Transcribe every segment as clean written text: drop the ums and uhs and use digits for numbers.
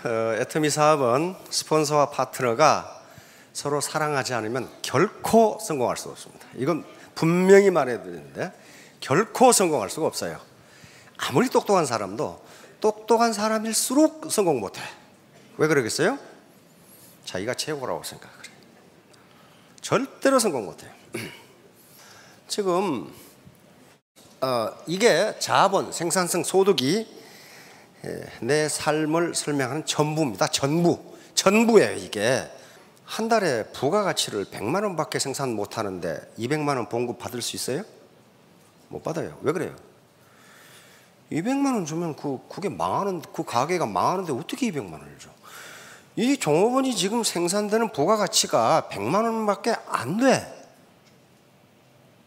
애터미 사업은 스폰서와 파트너가 서로 사랑하지 않으면 결코 성공할 수 없습니다. 이건 분명히 말해야 되는데 결코 성공할 수가 없어요. 아무리 똑똑한 사람도 똑똑한 사람일수록 성공 못해. 왜 그러겠어요? 자기가 최고라고 생각을 해요. 절대로 성공 못해요. 지금 이게 자본, 생산성, 소득이 내 삶을 설명하는 전부입니다. 전부예요. 이게 한 달에 부가가치를 100만 원밖에 생산 못하는데 200만 원 봉급 받을 수 있어요? 못 받아요. 왜 그래요? 200만 원 주면 그게 망하는, 그 가게가 망하는데 어떻게 200만 원을 줘? 이 종업원이 지금 생산되는 부가가치가 100만 원밖에 안 돼.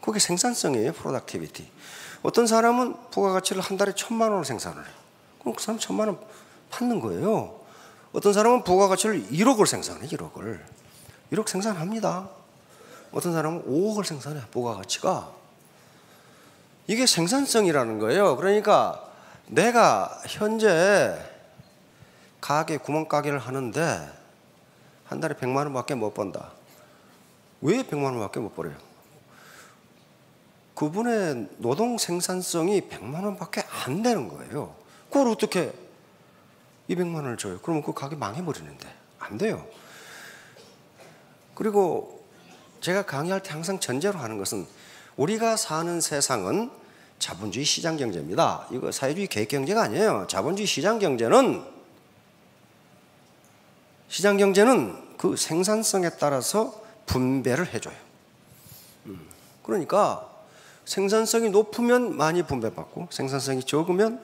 그게 생산성이에요. 프로덕티비티. 어떤 사람은 부가가치를 한 달에 1000만 원을 생산을 해요. 그럼 그 사람 1000만 원 받는 거예요. 어떤 사람은 부가가치를 1억을 생산해. 1억 생산합니다. 어떤 사람은 5억을 생산해. 부가가치가. 이게 생산성이라는 거예요. 그러니까 내가 현재 가게, 구멍가게를 하는데 한 달에 100만 원밖에 못 번다. 왜 100만 원밖에 못 벌어요? 그분의 노동 생산성이 100만 원밖에 안 되는 거예요. 그걸 어떻게 200만 원을 줘요? 그러면 그 가게 망해버리는데. 안 돼요. 그리고 제가 강의할 때 항상 전제로 하는 것은 우리가 사는 세상은 자본주의 시장경제입니다. 이거 사회주의 계획경제가 아니에요. 자본주의 시장경제는 그 생산성에 따라서 분배를 해줘요. 그러니까 생산성이 높으면 많이 분배받고 생산성이 적으면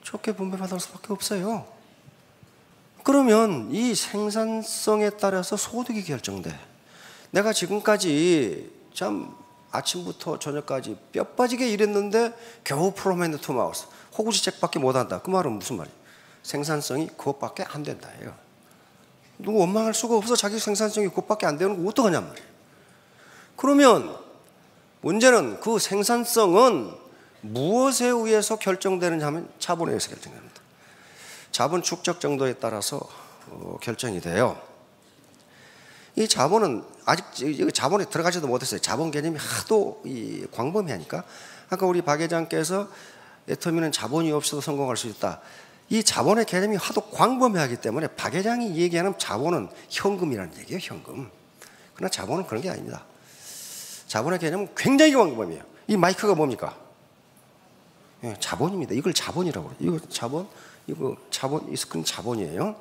적게 분배받을 수밖에 없어요. 그러면 이 생산성에 따라서 소득이 결정돼. 내가 지금까지 참 아침부터 저녁까지 뼈 빠지게 일했는데 겨우 프롬 투 마우스 호구지책밖에 못한다. 그 말은 무슨 말이에요? 생산성이 그것밖에 안 된다예요. 누구 원망할 수가 없어. 자기 생산성이 그것밖에 안 되는 거 어떡하냔 말이에요. 그러면 문제는 그 생산성은 무엇에 의해서 결정되느냐 하면 자본에 의해서 결정됩니다. 자본 축적 정도에 따라서 결정이 돼요. 이 자본은 아직 자본에 들어가지도 못했어요. 자본 개념이 하도 광범위하니까 아까 우리 박 회장께서 애터미는 자본이 없어도 성공할 수 있다. 이 자본의 개념이 하도 광범위하기 때문에 박 회장이 얘기하는 자본은 현금이라는 얘기예요. 현금. 그러나 자본은 그런 게 아닙니다. 자본의 개념은 굉장히 광범위해요. 이 마이크가 뭡니까? 예, 자본입니다. 이걸 자본이라고 그래요. 이거 자본, 이 스크린 자본이에요.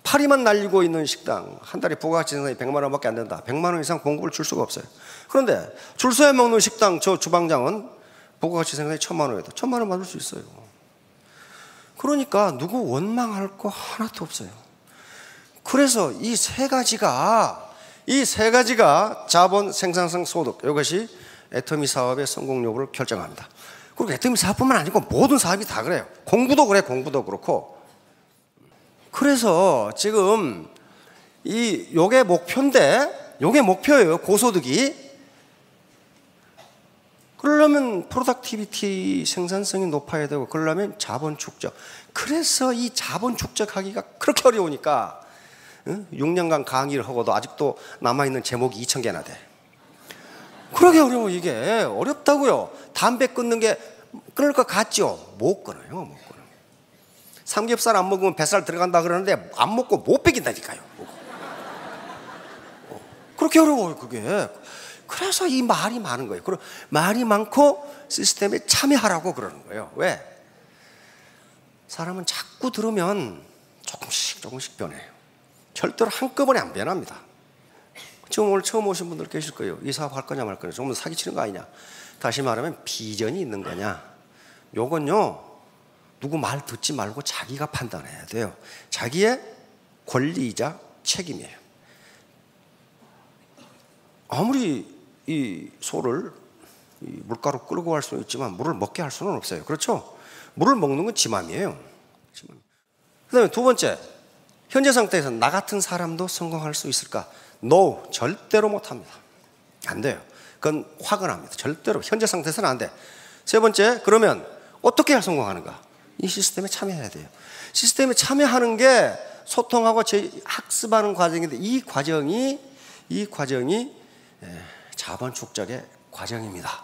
파리만 날리고 있는 식당, 한 달에 부가가치 생산이 100만 원밖에 안 된다. 100만 원 이상 공급을 줄 수가 없어요. 그런데 줄 서야 먹는 식당 저 주방장은 부가가치 생산이 1000만 원이다. 1000만 원 받을 수 있어요. 그러니까 누구 원망할 거 하나도 없어요. 그래서 이 세 가지가 자본, 생산성, 소득, 이것이 애터미 사업의 성공 여부를 결정합니다. 그리고 애터미 사업뿐만 아니고 모든 사업이 다 그래요. 공부도 그래. 공부도 그렇고. 그래서 지금 요게 목표인데, 요게 목표예요. 고소득이. 그러려면 프로덕티비티 생산성이 높아야 되고, 그러려면 자본 축적. 그래서 이 자본 축적하기가 그렇게 어려우니까 6년간 강의를 하고도 아직도 남아있는 제목이 2000개나 돼. 그러게 어려워. 이게 어렵다고요. 담배 끊는 게 끊을 것 같죠? 못 끊어요. 못 끊어. 삼겹살 안 먹으면 뱃살 들어간다 그러는데 안 먹고 못 빼긴다니까요. 그렇게 어려워요. 그게. 그래서 이 말이 많은 거예요. 그리고 말이 많고 시스템에 참여하라고 그러는 거예요. 왜? 사람은 자꾸 들으면 조금씩 변해요. 절대로 한꺼번에 안 변합니다. 지금 오늘 처음 오신 분들 계실 거예요. 이 사업 할 거냐 말 거냐. 조금 더 사기치는 거 아니냐. 다시 말하면 비전이 있는 거냐. 요건요. 누구 말 듣지 말고 자기가 판단해야 돼요. 자기의 권리이자 책임이에요. 아무리 이 소를 물가로 끌고 갈 수는 있지만 물을 먹게 할 수는 없어요. 그렇죠? 물을 먹는 건 지 맘이에요. 그 다음에 두 번째, 현재 상태에서 나 같은 사람도 성공할 수 있을까? No, 절대로 못합니다. 안 돼요. 그건 화가 납니다. 절대로 현재 상태에서는 안 돼. 세 번째, 그러면 어떻게 해야 성공하는가? 이 시스템에 참여해야 돼요. 시스템에 참여하는 게 소통하고 학습하는 과정인데 이 과정이 자본 축적의 과정입니다.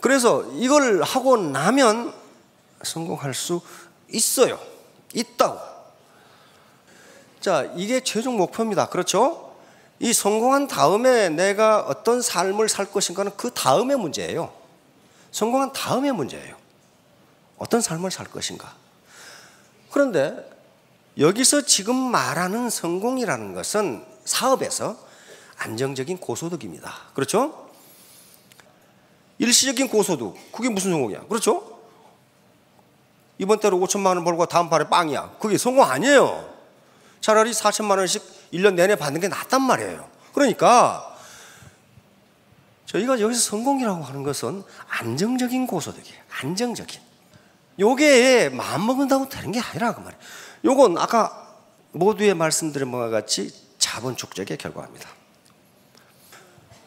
그래서 이걸 하고 나면 성공할 수 있어요. 있다고. 자, 이게 최종 목표입니다. 그렇죠? 이 성공한 다음에 내가 어떤 삶을 살 것인가는 그 다음의 문제예요. 성공한 다음의 문제예요. 어떤 삶을 살 것인가. 그런데 여기서 지금 말하는 성공이라는 것은 사업에서 안정적인 고소득입니다. 그렇죠? 일시적인 고소득, 그게 무슨 성공이야? 그렇죠? 이번 달에 5천만 원 벌고 다음 달에 빵이야. 그게 성공 아니에요. 차라리 4천만 원씩 1년 내내 받는 게 낫단 말이에요. 그러니까 저희가 여기서 성공이라고 하는 것은 안정적인 고소득이에요. 안정적인. 요게 마음먹는다고 되는 게 아니라 그 말이에요. 요건 아까 모두의 말씀드린 바와 같이 자본 축적의 결과입니다.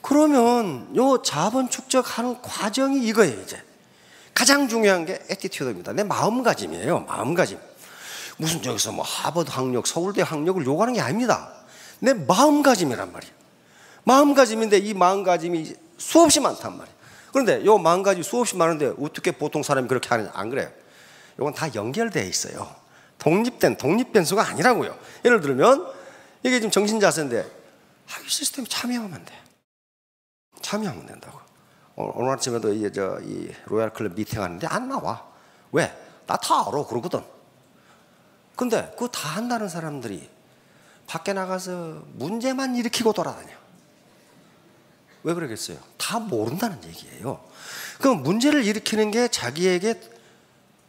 그러면 요 자본 축적하는 과정이 이거예요. 이제 가장 중요한 게 애티튜드입니다. 내 마음가짐이에요. 마음가짐. 무슨 저기서 뭐 하버드 학력, 서울대 학력을 요구하는 게 아닙니다. 내 마음가짐이란 말이에요. 마음가짐인데 이 마음가짐이 수없이 많단 말이에요. 그런데 요 마음가짐이 수없이 많은데 어떻게 보통 사람이 그렇게 하느냐? 안 그래요. 요건 다 연결되어 있어요. 독립된 수가 아니라고요. 예를 들면 이게 지금 정신자세인데 이 시스템에 참여하면 돼. 참여하면 된다고. 오늘 아침에도 이 로얄 클럽 미팅 하는데 안 나와. 왜? 나 다 알아. 그러거든. 근데 그거 다 한다는 사람들이 밖에 나가서 문제만 일으키고 돌아다녀. 왜 그러겠어요? 다 모른다는 얘기예요. 그럼 문제를 일으키는 게 자기에게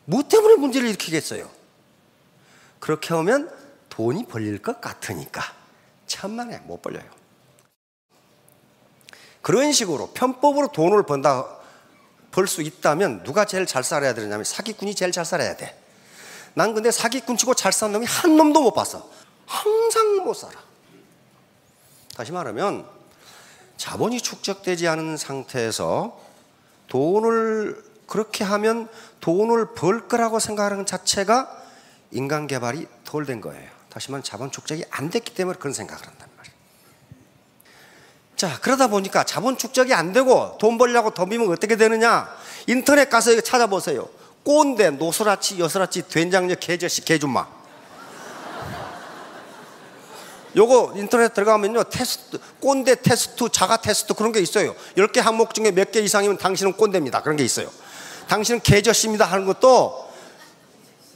뭐 때문에 문제를 일으키겠어요? 그렇게 하면 돈이 벌릴 것 같으니까 천만에 못 벌려요. 그런 식으로 편법으로 돈을 벌 수 있다면 누가 제일 잘 살아야 되느냐면 사기꾼이 제일 잘 살아야 돼. 난 근데 사기꾼 치고 잘 사는 놈이 한 놈도 못 봤어. 항상 못 살아. 다시 말하면 자본이 축적되지 않은 상태에서 돈을 그렇게 하면 돈을 벌 거라고 생각하는 것 자체가 인간 개발이 덜 된 거예요. 다시 말하면 자본 축적이 안 됐기 때문에 그런 생각을 한단 말이에요. 자, 그러다 보니까 자본 축적이 안 되고 돈 벌려고 덤비면 어떻게 되느냐? 인터넷 가서 이거 찾아보세요. 꼰대, 노스라치, 여스라치, 된장녀, 개저씨, 개줌마. 요거 인터넷 들어가면요, 테스트, 꼰대 테스트, 자가 테스트 그런 게 있어요. 10개 항목 중에 몇 개 이상이면 당신은 꼰대입니다. 그런 게 있어요. 당신은 개저씨입니다 하는 것도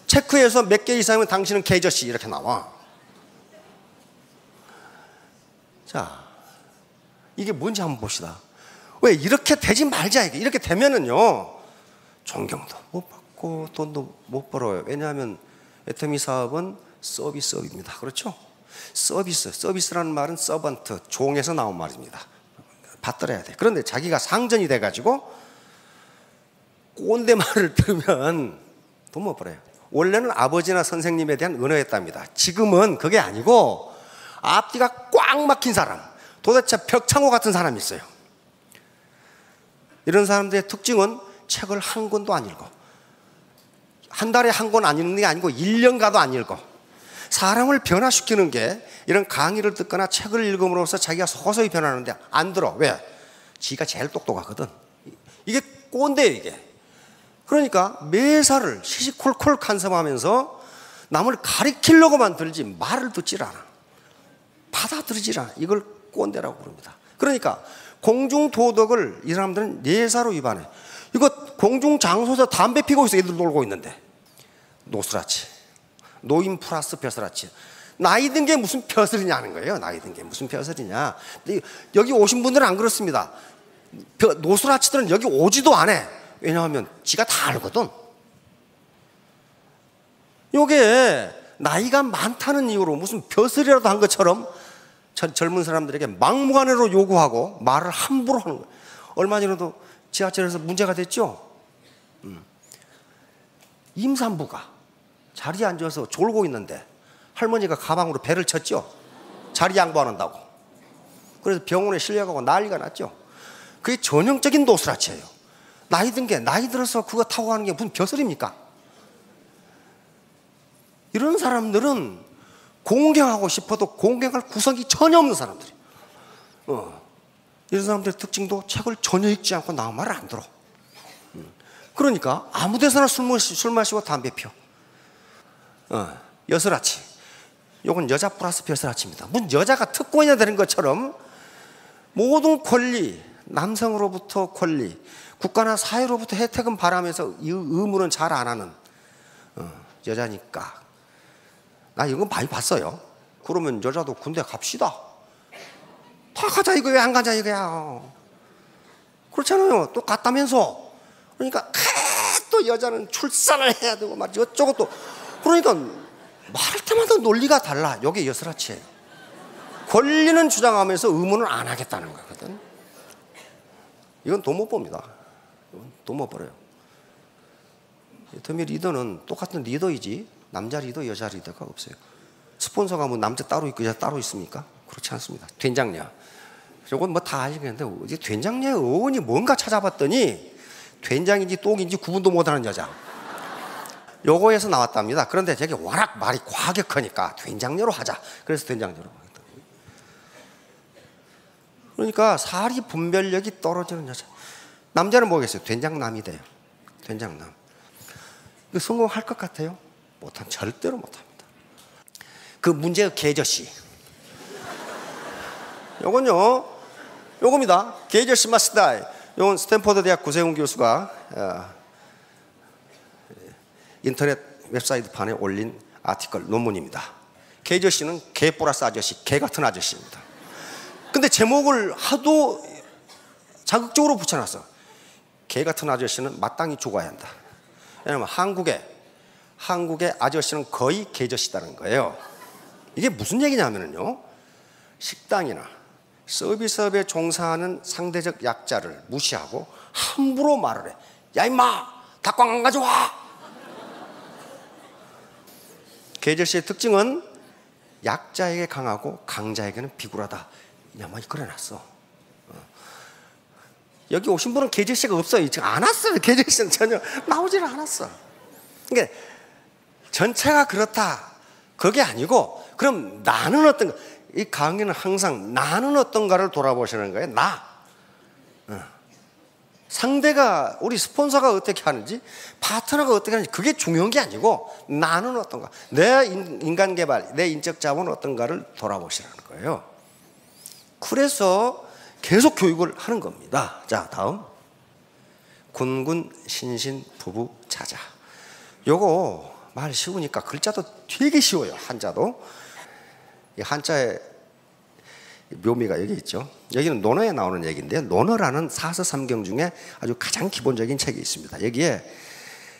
체크해서 몇 개 이상이면 당신은 개저씨 이렇게 나와. 자, 이게 뭔지 한번 봅시다. 왜 이렇게 되지 말자. 이렇게 되면은요, 존경도 못 받고 돈도 못 벌어요. 왜냐하면 애터미 사업은 서비스업입니다. 그렇죠? 서비스라는 말은 서번트, 종에서 나온 말입니다. 받들어야 돼. 그런데 자기가 상전이 돼가지고 꼰대 말을 들으면 돈 못 벌어요. 원래는 아버지나 선생님에 대한 은혜였답니다. 지금은 그게 아니고 앞뒤가 꽉 막힌 사람, 도대체 벽창호 같은 사람이 있어요. 이런 사람들의 특징은 책을 한 권도 안 읽어. 한 달에 한 권 안 읽는 게 아니고 1년 가도 안 읽어. 사람을 변화시키는 게 이런 강의를 듣거나 책을 읽음으로써 자기가 서서히 변하는데 안 들어. 왜? 지가 제일 똑똑하거든. 이게 꼰대예요, 이게. 그러니까 매사를 시시콜콜 간섭하면서 남을 가리키려고만 들지 말을 듣질 않아. 받아들이질 않아. 이걸 꼰대라고 부릅니다. 그러니까 공중도덕을 이 사람들은 예사로 위반해. 이거 공중장소에서 담배 피고 있어. 애들 놀고 있는데. 노스라치. 노인 플러스 벼슬아치. 나이 든 게 무슨 벼슬이냐는 거예요. 나이 든 게 무슨 벼슬이냐. 여기 오신 분들은 안 그렇습니다. 노스라치들은 여기 오지도 않아. 왜냐하면 지가 다 알거든. 요게 나이가 많다는 이유로 무슨 벼슬이라도 한 것처럼 젊은 사람들에게 막무가내로 요구하고 말을 함부로 하는 거예요. 얼마 전에도 지하철에서 문제가 됐죠. 임산부가 자리에 앉아서 졸고 있는데 할머니가 가방으로 배를 쳤죠. 자리 양보 안 한다고. 그래서 병원에 실려가고 난리가 났죠. 그게 전형적인 노스라치예요. 나이 든 게, 나이 들어서 그거 타고 가는 게 무슨 벼슬입니까? 이런 사람들은 공경하고 싶어도 공경할 구석이 전혀 없는 사람들이에요. 이런 사람들의 특징도 책을 전혀 읽지 않고 나 말을 안 들어. 그러니까 아무 데서나 술 마시고 담배 피워. 여슬아치. 요건 여자 플러스 여슬아치입니다. 무슨 여자가 특권이 되는 것처럼 모든 권리, 남성으로부터 권리, 국가나 사회로부터 혜택은 바라면서 이 의무는 잘 안 하는 여자니까. 나 이거 많이 봤어요. 그러면 여자도 군대 갑시다. 다 가자 이거 왜 안 가자 이거야. 그렇잖아요. 또 갔다면서. 그러니까 또 여자는 출산을 해야 되고 막 어쩌고 또. 그러니까 말할 때마다 논리가 달라. 이게 여슬아치예요. 권리는 주장하면서 의무는 안 하겠다는 거거든. 이건 돈 못 봅니다. 돈 못 벌어요. 더미 리더는 똑같은 리더이지 남자 리더 여자 리더가 없어요. 스폰서가 뭐 남자 따로 있고 여자 따로 있습니까? 그렇지 않습니다. 된장녀. 이건 뭐 다 아시겠는데 어제 된장녀의 어원이 뭔가 찾아봤더니 된장인지 똥인지 구분도 못하는 여자. 요거에서 나왔답니다. 그런데 저게 워낙 말이 과격하니까 된장녀로 하자. 그래서 된장녀로 하겠다. 그러니까 사리 분별력이 떨어지는 여자. 남자는 뭐겠어요? 된장남이 돼요. 된장남. 성공할 것 같아요? 절대로 못합니다. 그 문제의 개저씨. 요건요, 요겁니다. 개저씨 마스다이. 요건 스탠퍼드 대학 구세훈 교수가 인터넷 웹사이트 판에 올린 아티클 논문입니다. 개저씨는 개 플러스 아저씨, 개 같은 아저씨입니다. 근데 제목을 하도 자극적으로 붙여놨어. 개 같은 아저씨는 마땅히 죽어야 한다. 왜냐하면 한국의 아저씨는 거의 개저씨다는 거예요. 이게 무슨 얘기냐면요, 식당이나 서비스업에 종사하는 상대적 약자를 무시하고 함부로 말을 해. 야 임마, 닭광 안 가져와. 개저씨의 특징은 약자에게 강하고 강자에게는 비굴하다. 야만 그려놨어. 여기 오신 분은 개저씨가 없어요. 지금 안 왔어요. 개저씨는 전혀 나오지를 않았어. 그러니까 전체가 그렇다. 그게 아니고, 그럼 나는 어떤가? 이 강의는 항상 나는 어떤가를 돌아보시는 거예요. 나. 상대가, 우리 스폰서가 어떻게 하는지, 파트너가 어떻게 하는지, 그게 중요한 게 아니고 나는 어떤가, 내 인간 개발, 내 인적 자본은 어떤가를 돌아보시라는 거예요. 그래서 계속 교육을 하는 겁니다. 자, 다음. 군군 신신 부부 자자. 요거 말 쉬우니까 글자도 되게 쉬워요. 한자도. 이 한자의 묘미가 여기 있죠. 여기는 논어에 나오는 얘기인데, 논어라는 사서삼경 중에 아주 가장 기본적인 책이 있습니다. 여기에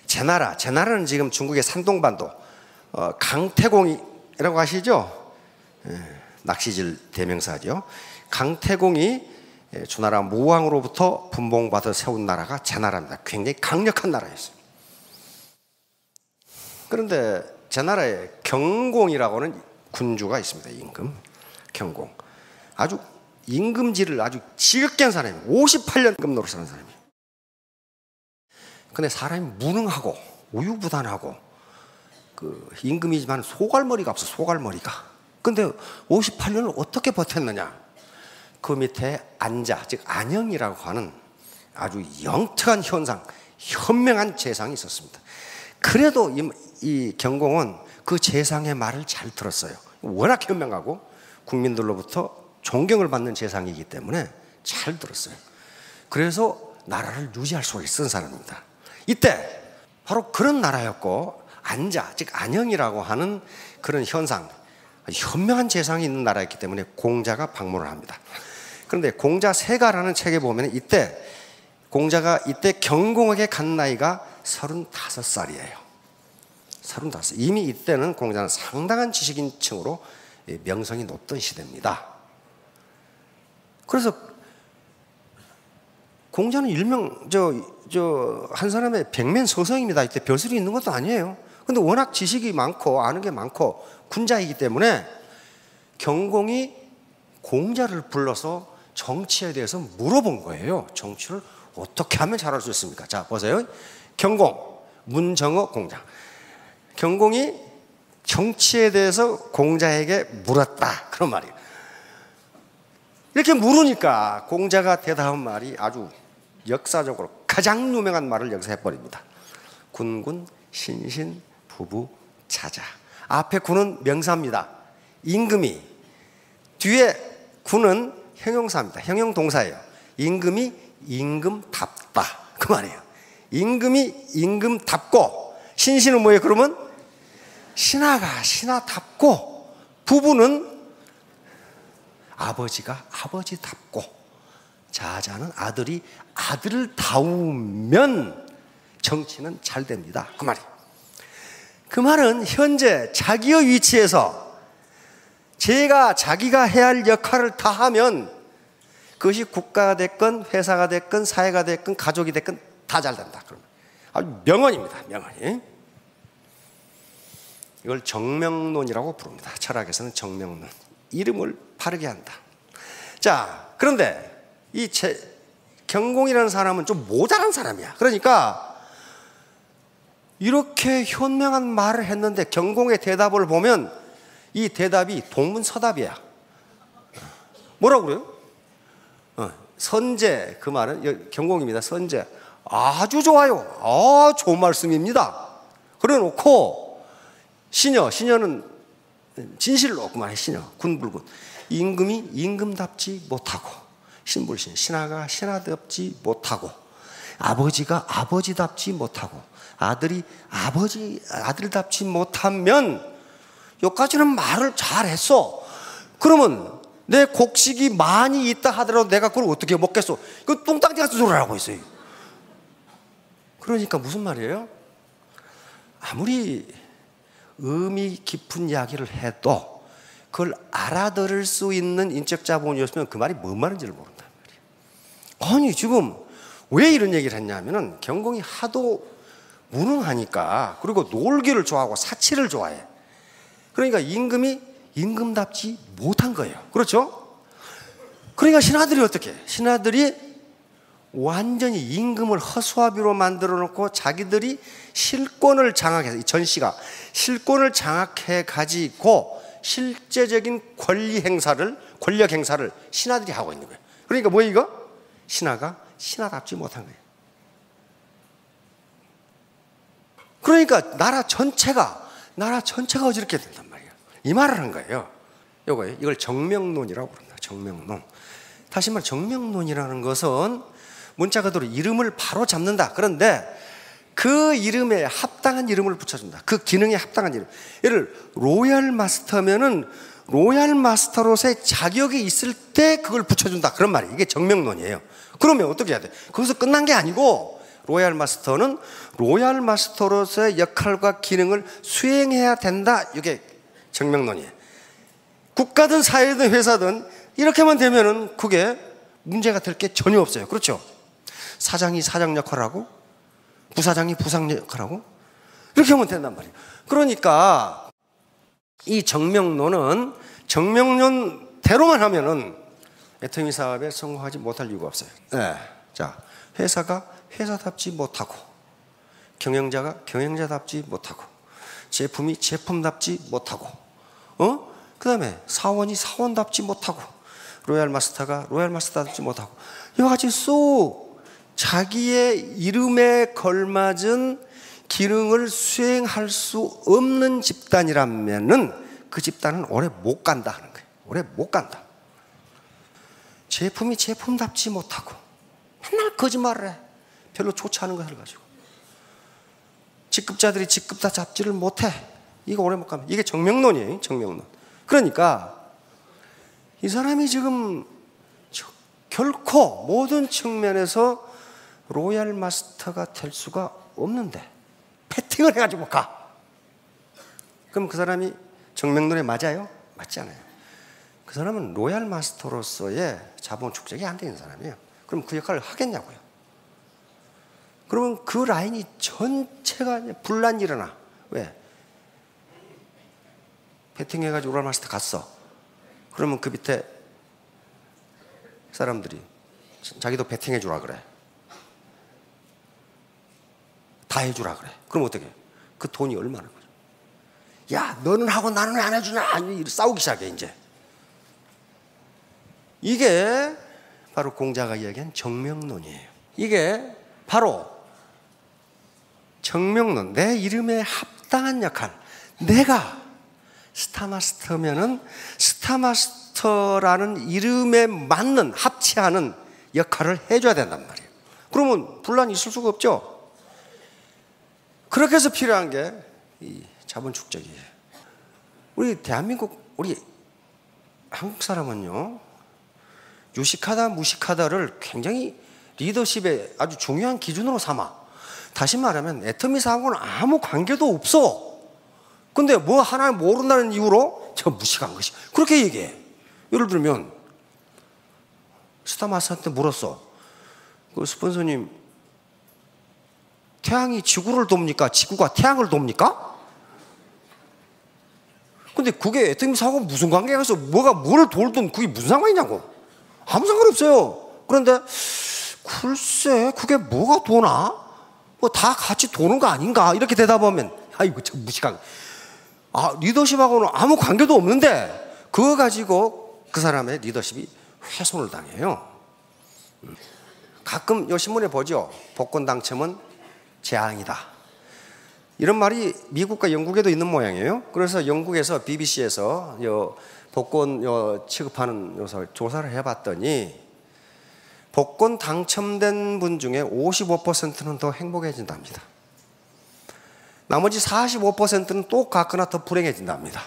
제나라는 지금 중국의 산동반도 강태공이라고 아시죠? 낚시질 대명사죠. 강태공이 주나라 무왕으로부터 분봉받아 세운 나라가 제나라입니다. 굉장히 강력한 나라였어요. 그런데 제나라에 경공이라고 하는 군주가 있습니다. 임금 경공. 아주 임금질을 아주 지극히 한 사람이에요. 58년 임금 노릇을 하는 사람이에요. 근데 사람이 무능하고 우유부단하고 그 임금이지만 소갈머리가 없어. 소갈머리가. 근데 58년을 어떻게 버텼느냐? 그 밑에 안자, 즉 안영이라고 하는 아주 영특한 현상, 현명한 재상이 있었습니다. 그래도 이 경공은 그 재상의 말을 잘 들었어요. 워낙 현명하고 국민들로부터 존경을 받는 재상이기 때문에 잘 들었어요. 그래서 나라를 유지할 수가 있었던 사람입니다. 이때 바로 그런 나라였고, 안자, 즉 안영이라고 하는 그런 현상, 현명한 재상이 있는 나라였기 때문에 공자가 방문을 합니다. 그런데 공자세가라는 책에 보면 이때 공자가 이때 경공에게 간 나이가 35살이에요. 35. 이미 이때는 공자는 상당한 지식인층으로 명성이 높던 시대입니다. 그래서 공자는 일명 한 사람의 백면서성입니다. 이때 별술이 있는 것도 아니에요. 근데 워낙 지식이 많고 아는 게 많고 군자이기 때문에 경공이 공자를 불러서 정치에 대해서 물어본 거예요. 정치를 어떻게 하면 잘할 수 있습니까? 자, 보세요. 경공, 문정어, 공자. 경공이 정치에 대해서 공자에게 물었다. 그런 말이에요. 이렇게 물으니까 공자가 대답한 말이 아주 역사적으로 가장 유명한 말을 여기서 해버립니다. 군군, 신신, 부부, 자자. 앞에 군은 명사입니다. 임금이. 뒤에 군은 형용사입니다. 형용동사예요. 임금이 임금답다. 그 말이에요. 임금이 임금답고, 신신은 뭐예요? 그러면 신하가 신하답고, 부부는 아버지가 아버지답고, 자자는 아들이 아들다우면 정치는 잘 됩니다. 그 말이에요. 그 말은 현재 자기의 위치에서 자기가 해야 할 역할을 다 하면 그것이 국가가 됐건 회사가 됐건 사회가 됐건 가족이 됐건 다 잘 된다. 그러면 아주 명언입니다. 명언이. 이걸 정명론이라고 부릅니다. 철학에서는 정명론. 이름을 바르게 한다. 자, 그런데 이 경공이라는 사람은 좀 모자란 사람이야. 그러니까 이렇게 현명한 말을 했는데 경공의 대답을 보면 이 대답이 동문서답이야. 뭐라고 그래요? 선제, 그 말은 경공입니다. 선제. 아주 좋아요. 좋은 말씀입니다. 그래 놓고 신여는 진실로 그만해. 신여, 군불군. 임금이 임금답지 못하고, 신불신, 신하가 신하답지 못하고, 아버지가 아버지답지 못하고, 아들이 아들답지 못하면, 여기까지는 말을 잘했어. 그러면 내 곡식이 많이 있다 하더라도 내가 그걸 어떻게 먹겠어? 그 뚱땅지 같은 소리를 하고 있어요. 그러니까 무슨 말이에요? 아무리 의미 깊은 이야기를 해도 그걸 알아들을 수 있는 인적 자본이었으면 그 말이 뭔 말인지를 모른단 말이에요. 아니 지금 왜 이런 얘기를 했냐면은 경공이 하도 무능하니까, 그리고 놀기를 좋아하고 사치를 좋아해. 그러니까 임금이 임금답지 못한 거예요. 그렇죠? 그러니까 신하들이 어떻게 해? 신하들이 완전히 임금을 허수아비로 만들어 놓고 자기들이 실권을 장악해서, 이 전씨가 실권을 장악해 가지고 실제적인 권력 행사를 신하들이 하고 있는 거예요. 그러니까 뭐예요 이거? 신하가 신하답지 못한 거예요. 그러니까 나라 전체가 어지럽게 된단 말이에요. 이 말을 한 거예요. 이걸 정명론이라고 부릅니다. 정명론. 다시 말해 정명론이라는 것은 문자 그대로 이름을 바로 잡는다. 그런데 그 이름에 합당한 이름을 붙여준다. 그 기능에 합당한 이름. 예를 로얄 마스터면은 로얄 마스터로서의 자격이 있을 때 그걸 붙여준다. 그런 말이에요. 이게 정명론이에요. 그러면 어떻게 해야 돼? 거기서 끝난 게 아니고 로얄 마스터는 로얄 마스터로서의 역할과 기능을 수행해야 된다. 이게 정명론이에요. 국가든 사회든 회사든 이렇게만 되면은 그게 문제가 될 게 전혀 없어요. 그렇죠? 사장이 사장 역할하고 부사장이 부상 역할하고 이렇게 하면 된단 말이에요. 그러니까 이 정명론은 정명론대로만 하면은 애터미 사업에 성공하지 못할 이유가 없어요. 네. 자, 회사가 회사답지 못하고, 경영자가 경영자답지 못하고, 제품이 제품답지 못하고, 그 다음에 사원이 사원답지 못하고, 로얄 마스터가 로얄 마스터답지 못하고, 이와 같이 쏙 자기의 이름에 걸맞은 기능을 수행할 수 없는 집단이라면은 그 집단은 오래 못 간다 하는 거예요. 오래 못 간다. 제품이 제품답지 못하고 맨날 거짓말을 해. 별로 좋지 않은 것을 가지고. 직급자들이 직급다 잡지를 못해. 이거 오래 못 가면. 이게 정명론이에요. 정명론. 그러니까 이 사람이 지금 결코 모든 측면에서 로얄 마스터가 될 수가 없는데 패팅을 해가지고 가. 그럼 그 사람이 정명론에 맞아요? 맞지 않아요. 그 사람은 로얄 마스터로서의 자본 축적이 안 되는 사람이에요. 그럼 그 역할을 하겠냐고요. 그러면 그 라인이 전체가 분란이 일어나. 왜? 패팅해가지고 로얄 마스터 갔어. 그러면 그 밑에 사람들이 자기도 배팅해주라 그래. 다 해주라 그래. 그럼 어떻게 해? 그 돈이 얼마나 거죠? 야, 너는 하고 나는 왜 안 해주냐? 싸우기 시작해, 이제. 이게 바로 공자가 이야기한 정명론이에요. 이게 바로 정명론, 내 이름에 합당한 역할. 내가 스타마스터면은 스타마스터라는 이름에 맞는, 합치하는 역할을 해줘야 된단 말이에요. 그러면 분란이 있을 수가 없죠. 그렇게 해서 필요한 게 이 자본축적이에요. 우리 대한민국, 우리 한국 사람은요, 유식하다 무식하다를 굉장히 리더십의 아주 중요한 기준으로 삼아. 다시 말하면 애터미 사고는 아무 관계도 없어. 근데 뭐 하나 모른다는 이유로 저 무식한 것이, 그렇게 얘기해. 예를 들면 스타마스터한테 물었어. 그 스폰서님, 태양이 지구를 돕니까? 지구가 태양을 돕니까? 근데 그게 애터미 사고가 무슨 관계가 있어? 뭐가 뭘 돌든 그게 무슨 상관이냐고. 아무 상관 없어요. 그런데 글쎄 그게 뭐가 도나? 뭐 다 같이 도는 거 아닌가? 이렇게 대답하면 아이고 저 무식한, 아 리더십하고는 아무 관계도 없는데 그거 가지고 그 사람의 리더십이 훼손을 당해요. 가끔 요 신문에 보죠. 복권 당첨은 재앙이다. 이런 말이 미국과 영국에도 있는 모양이에요. 그래서 영국에서 BBC에서 복권 취급하는 조사를 해봤더니 복권 당첨된 분 중에 55%는 더 행복해진답니다. 나머지 45%는 똑같거나 더 불행해진답니다.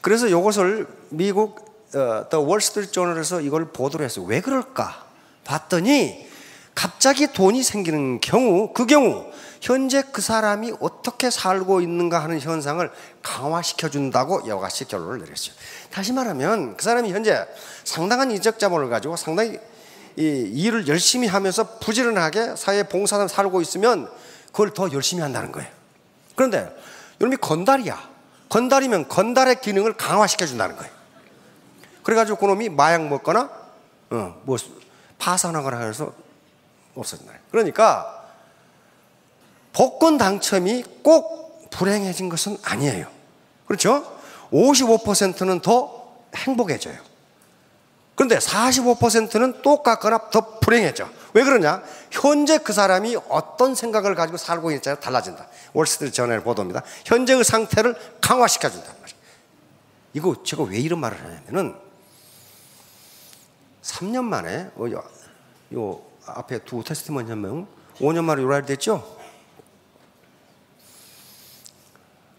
그래서 이것을 미국 The Wall Street Journal에서 이걸 보도를 했어요. 왜 그럴까 봤더니 갑자기 돈이 생기는 경우, 그 경우 현재 그 사람이 어떻게 살고 있는가 하는 현상을 강화시켜준다고 이와 같이 결론을 내렸어요. 다시 말하면 그 사람이 현재 상당한 인적 자본을 가지고 상당히 이 일을 열심히 하면서 부지런하게 사회 봉사를 살고 있으면 그걸 더 열심히 한다는 거예요. 그런데 여러분이 건달이야. 건달이면 건달의 기능을 강화시켜준다는 거예요. 그래가지고 그놈이 마약 먹거나 뭐 파산하거나 해서 없어진다. 그러니까 복권 당첨이 꼭 불행해진 것은 아니에요. 그렇죠? 55%는 더 행복해져요. 그런데 45%는 똑같거나 더 불행해져. 왜 그러냐? 현재 그 사람이 어떤 생각을 가지고 살고 있느냐에 달라진다. 월스트리트 저널 보도입니다. 현재의 상태를 강화시켜준단 말이에요. 이거 제가 왜 이런 말을 하냐면은 3년 만에 요 앞에 두 테스티먼 한 명 5년 만에 로얄 됐죠?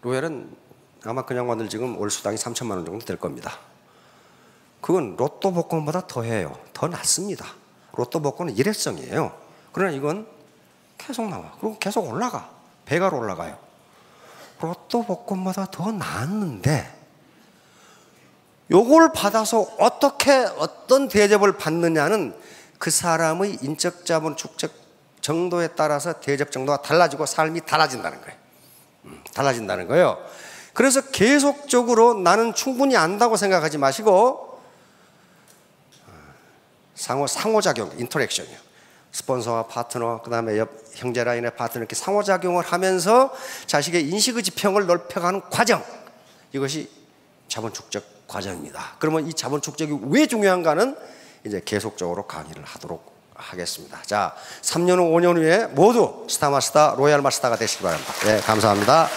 로얄은 아마 그 양반들 지금 월 수당이 3천만 원 정도 될 겁니다. 그건 로또 복권보다 더해요. 더 낫습니다. 로또 복권은 일회성이에요. 그러나 이건 계속 나와. 그리고 계속 올라가. 배가로 올라가요. 로또 복권보다 더 낫는데 요걸 받아서 어떤 대접을 받느냐는 그 사람의 인적 자본 축적 정도에 따라서 대접 정도가 달라지고 삶이 달라진다는 거예요. 달라진다는 거예요. 그래서 계속적으로 나는 충분히 안다고 생각하지 마시고 상호작용, 인터랙션이요. 스폰서와 파트너, 그 다음에 옆 형제 라인의 파트너 이렇게 상호작용을 하면서 자식의 인식의 지평을 넓혀가는 과정, 이것이 자본 축적 과정입니다. 그러면 이 자본 축적이 왜 중요한가는 이제 계속적으로 강의를 하도록 하겠습니다. 자, 3년 후, 5년 후에 모두 스타마스터, 로얄 마스터가 되시기 바랍니다. 네, 감사합니다.